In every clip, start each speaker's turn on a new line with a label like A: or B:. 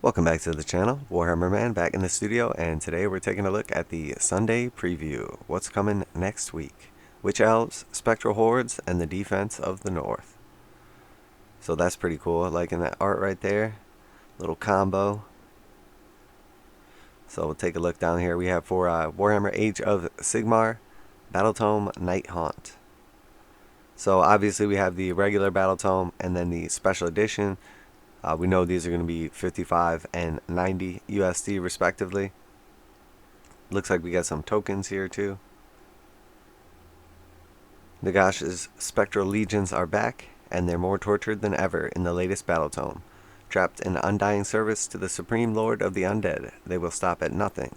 A: Welcome back to the channel, Warhammer Man back in the studio, and today we're taking a look at the Sunday preview. What's coming next week? Witch Elves, Spectral Hordes, and the Defense of the North. So that's pretty cool, liking that art right there. Little combo. So we'll take a look down here. We have for Warhammer Age of Sigmar, Battletome Nighthaunt. So obviously we have the regular Battletome and then the special edition. We know these are going to be 55 and 90 USD respectively. Looks like we got some tokens here too. Nagash's spectral legions are back, and they're more tortured than ever in the latest Battletome. Trapped in undying service to the Supreme Lord of the Undead, they will stop at nothing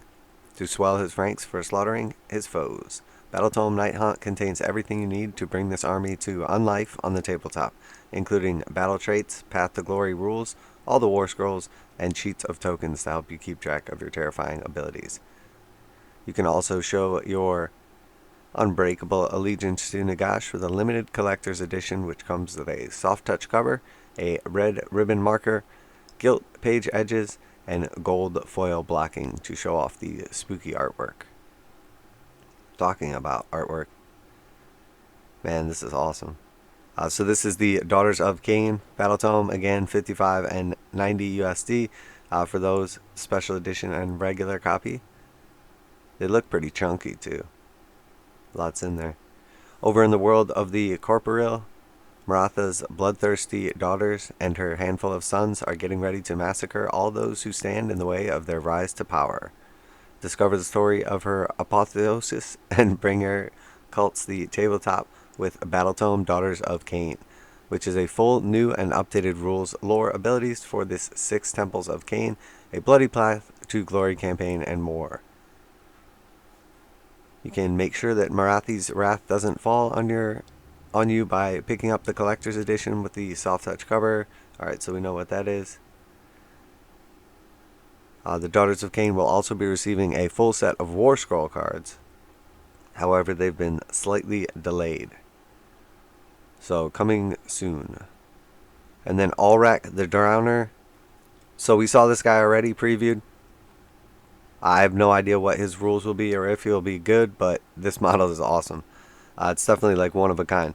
A: to swell his ranks for slaughtering his foes. Battletome Nighthaunt contains everything you need to bring this army to unlife on the tabletop, including battle traits, path to glory rules, all the war scrolls, and cheats of tokens to help you keep track of your terrifying abilities. You can also show your unbreakable allegiance to Nagash with a limited collector's edition, which comes with a soft touch cover, a red ribbon marker, gilt page edges, and gold foil blocking to show off the spooky artwork. Talking about artwork, man, this is awesome. So this is the Daughters of Khaine Battletome, again 55 and 90 USD for those special edition and regular copy. They look pretty chunky too. Lots in there. Over in the world of the corporeal, Maratha's bloodthirsty daughters and her handful of sons are getting ready to massacre all those who stand in the way of their rise to power. Discover the story of her apotheosis and bring her cults the tabletop with Battletome Daughters of Khaine, which is a full new and updated rules, lore, abilities for this 6 Temples of Khaine, a bloody path to glory campaign, and more. You can make sure that Marathi's wrath doesn't fall on you by picking up the collector's edition with the soft touch cover. Alright, so we know what that is. The Daughters of Khaine will also be receiving a full set of Warscroll Cards. However, they've been slightly delayed. So, coming soon. And then Awlrach the Drowner. So, we saw this guy already previewed. I have no idea what his rules will be or if he'll be good, but this model is awesome. It's definitely like one of a kind.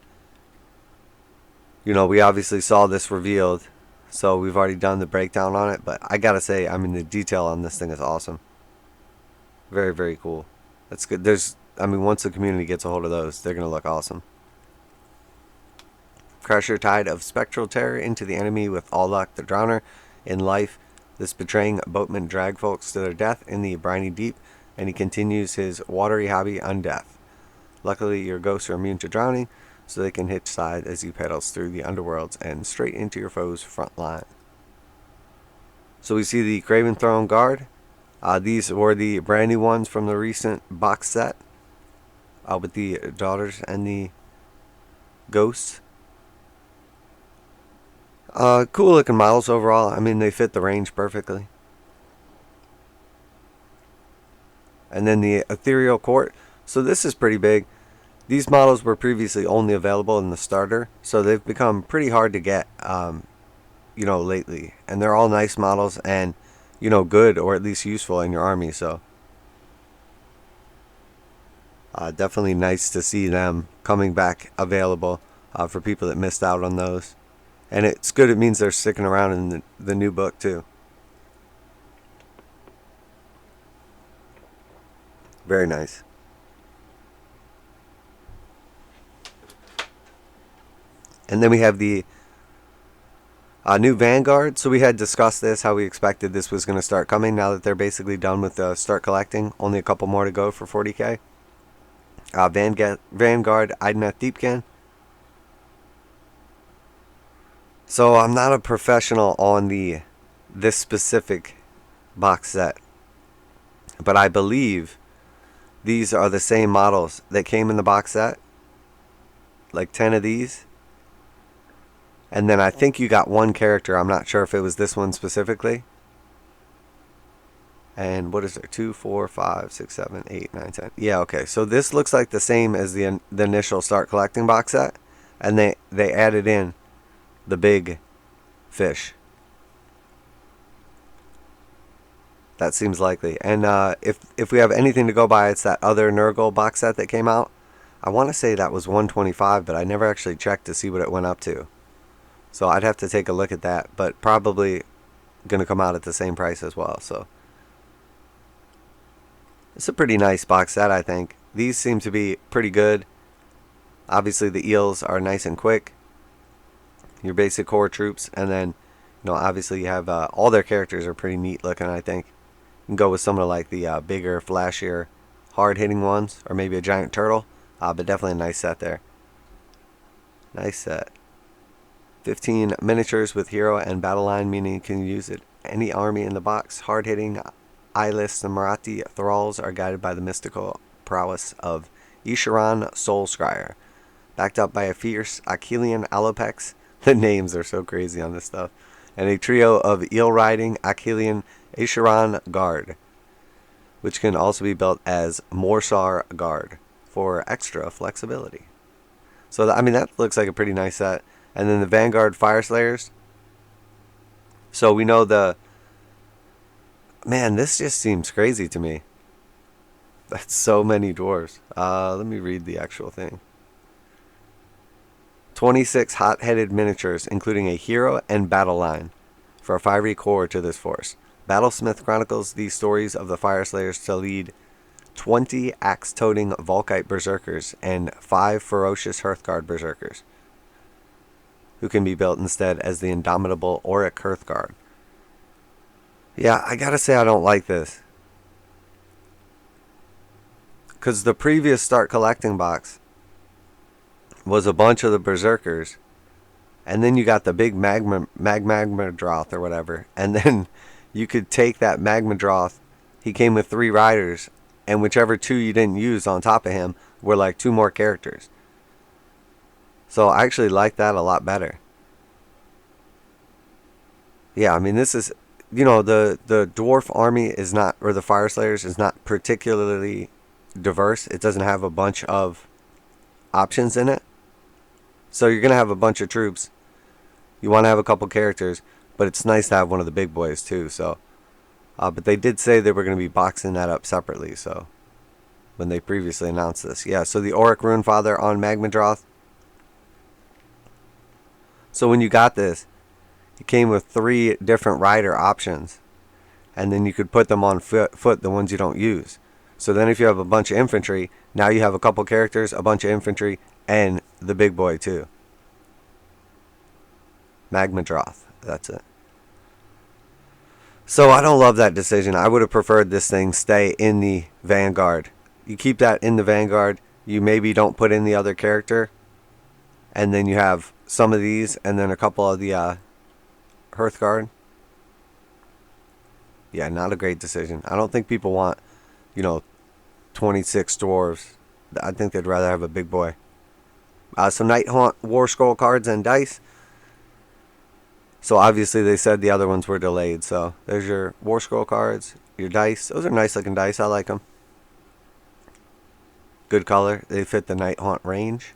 A: You know, we obviously saw this revealed, so we've already done the breakdown on it, but I gotta say, I mean, the detail on this thing is awesome. Very, very cool. That's good. Once the community gets a hold of those, they're gonna look awesome. Crush your tide of spectral terror into the enemy with Awlrach the Drowner. In life, this betraying boatman drag folks to their death in the briny deep, and he continues his watery hobby undeath. Luckily, your ghosts are immune to drowning, so they can hitch side as he pedals through the underworlds and straight into your foe's front line. So we see the Craventhrone Guard. These were the brand new ones from the recent box set with the daughters and the ghosts. Cool looking models overall. I mean, they fit the range perfectly. And then the Ethereal Court. So this is pretty big. These models were previously only available in the starter, so they've become pretty hard to get, lately. And they're all nice models and, good or at least useful in your army, so. Definitely nice to see them coming back available for people that missed out on those. And it's good, it means they're sticking around in the new book too. Very nice. And then we have the new Vanguard. So we had discussed this, how we expected this was going to start coming now that they're basically done with start collecting. Only a couple more to go for 40k. Vanguard Idoneth Deepkin. So I'm not a professional on this specific box set, but I believe these are the same models that came in the box set. Like 10 of these. And then I think you got one character. I'm not sure if it was this one specifically. And what is there? 2, 4, 5, 6, 7, 8, 9, 10. Yeah, okay. So this looks like the same as the initial start collecting box set. And they added in the big fish. That seems likely. And if we have anything to go by, it's that other Nurgle box set that came out. I want to say that was 125, but I never actually checked to see what it went up to. So I'd have to take a look at that, but probably going to come out at the same price as well. So it's a pretty nice box set, I think. These seem to be pretty good. Obviously the eels are nice and quick. Your basic core troops, and then obviously you have all their characters are pretty neat looking, I think. You can go with some of like the bigger, flashier, hard-hitting ones, or maybe a giant turtle. But definitely a nice set there. Nice set. 15 miniatures with hero and battle line, meaning you can use it any army in the box. Hard-hitting, eyeless Marathi thralls are guided by the mystical prowess of Isharan Soulscryer, backed up by a fierce Achillean Alopex. The names are so crazy on this stuff. And a trio of eel-riding Achillean Isharan Guard, which can also be built as Morsar Guard for extra flexibility. So, I mean, that looks like a pretty nice set. And then the Vanguard Fyreslayers. So we know the... Man, this just seems crazy to me. That's so many dwarves. Let me read the actual thing. 26 hot-headed miniatures, including a hero and battle line, for a fiery core to this force. Battlesmith chronicles these stories of the Fyreslayers to lead 20 axe-toting Volkite berserkers and 5 ferocious Hearthguard berserkers, who can be built instead as the indomitable orruk Hearthguard. Yeah, I gotta say I don't like this. Because the previous Start Collecting box was a bunch of the berserkers, and then you got the big Magmadroth or whatever, and then you could take that Magmadroth. He came with 3 riders, and whichever 2 you didn't use on top of him were like 2 more characters. So I actually like that a lot better. Yeah, I mean, this is, the Dwarf army is not, or the Fyreslayers is not particularly diverse. It doesn't have a bunch of options in it. So you're going to have a bunch of troops. You want to have a couple characters, but it's nice to have one of the big boys too. So, but they did say they were going to be boxing that up separately. So, when they previously announced this, yeah. So the Orruk Runefather on Magmadroth. So when you got this, it came with 3 different rider options, and then you could put them on foot, the ones you don't use. So then if you have a bunch of infantry, now you have a couple characters, a bunch of infantry, and the big boy too. Magmadroth, that's it. So I don't love that decision. I would have preferred this thing stay in the Vanguard. You keep that in the Vanguard. You maybe don't put in the other character, and then you have some of these, and then a couple of the Hearthguard. Yeah, not a great decision. I don't think people want, 26 dwarves. I think they'd rather have a big boy. Some Nighthaunt Warscroll Cards and dice. So obviously they said the other ones were delayed. So there's your Warscroll Cards, your dice. Those are nice looking dice. I like them. Good color. They fit the Nighthaunt range.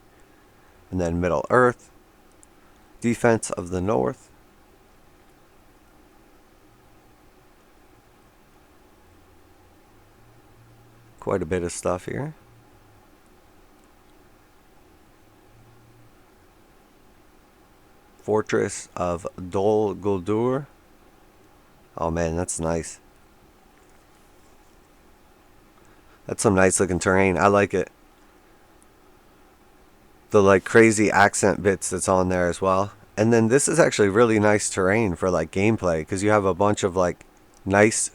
A: And then Middle Earth. Defense of the North. Quite a bit of stuff here. Fortress of Dol Guldur. Oh man, that's nice. That's some nice looking terrain. I like it. The like crazy accent bits that's on there as well. And then this is actually really nice terrain for like gameplay, because you have a bunch of like nice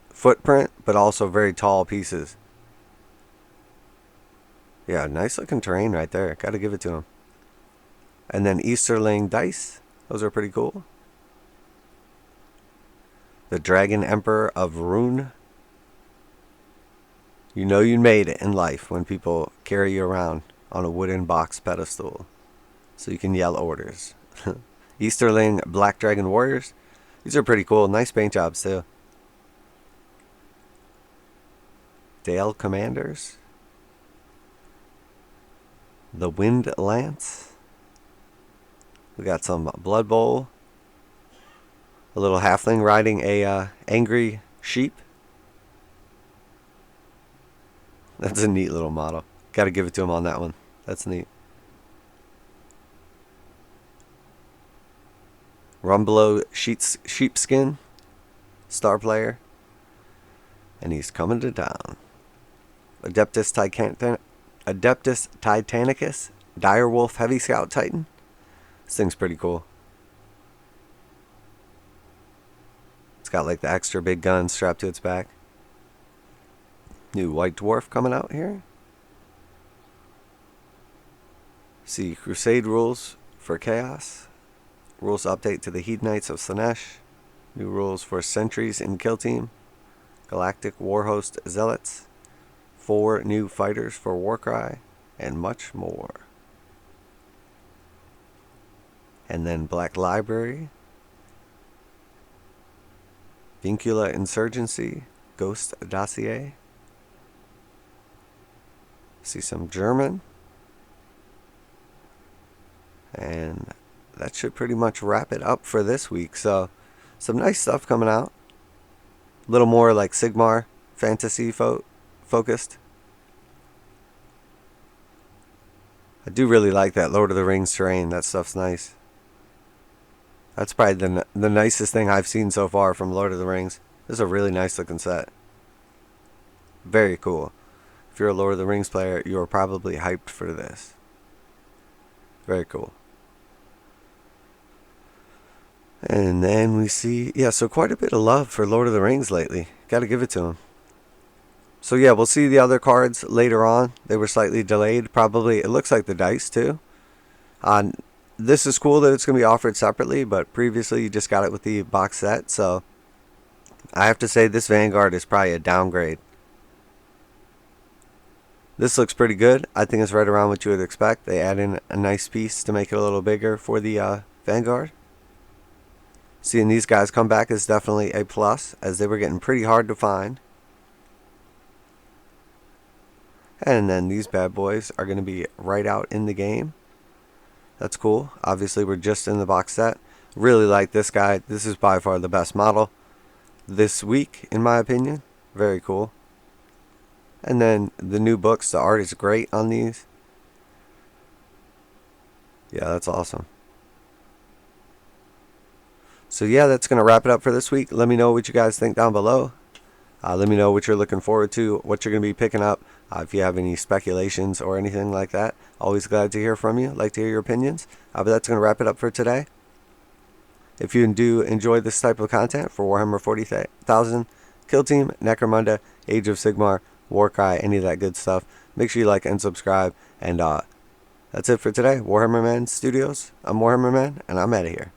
A: footprint but also very tall pieces. Yeah, nice looking terrain right there. Gotta give it to him. And then Easterling dice. Those are pretty cool. The Dragon Emperor of Rune. You know you made it in life when people carry you around on a wooden box pedestal, so you can yell orders. Easterling Black Dragon Warriors. These are pretty cool. Nice paint jobs too. Dale Commanders. The Wind Lance. We got some Blood Bowl. A little halfling riding a angry sheep. That's a neat little model. Gotta give it to him on that one. That's neat. Rumbelow Sheepskin, star player. And he's coming to town. Adeptus Titanicus, Direwolf Heavy Scout Titan. This thing's pretty cool. It's got like the extra big gun strapped to its back. New White Dwarf coming out here. See Crusade rules for Chaos. Rules update to the Hedonites of Slaanesh. New rules for Sentries in Kill Team. Galactic Warhost Zealots. 4 new fighters for Warcry. And much more. And then Black Library. Vincula Insurgency. Ghost Dossier. See some German. And that should pretty much wrap it up for this week. So, some nice stuff coming out. A little more like Sigmar fantasy focused. I do really like that Lord of the Rings terrain. That stuff's nice. That's probably the nicest thing I've seen so far from Lord of the Rings. This is a really nice looking set. Very cool. If you're a Lord of the Rings player, you are probably hyped for this. Very cool. And then we see, yeah, so quite a bit of love for Lord of the Rings lately. Got to give it to him. So yeah, we'll see the other cards later on. They were slightly delayed. Probably, it looks like the dice too. This is cool that it's going to be offered separately, but previously you just got it with the box set. So I have to say this Vanguard is probably a downgrade. This looks pretty good. I think it's right around what you would expect. They add in a nice piece to make it a little bigger for the Vanguard. Seeing these guys come back is definitely a plus, as they were getting pretty hard to find. And then these bad boys are going to be right out in the game. That's cool. Obviously, we're just in the box set. Really like this guy. This is by far the best model this week, in my opinion. Very cool. And then the new books, the art is great on these. Yeah, that's awesome. So yeah, that's going to wrap it up for this week. Let me know what you guys think down below. Let me know what you're looking forward to, what you're going to be picking up. If you have any speculations or anything like that, always glad to hear from you. Like to hear your opinions. But that's going to wrap it up for today. If you do enjoy this type of content for Warhammer 40,000, Kill Team, Necromunda, Age of Sigmar, Warcry, any of that good stuff, make sure you like and subscribe. And that's it for today. Warhammer Man Studios. I'm Warhammer Man, and I'm out of here.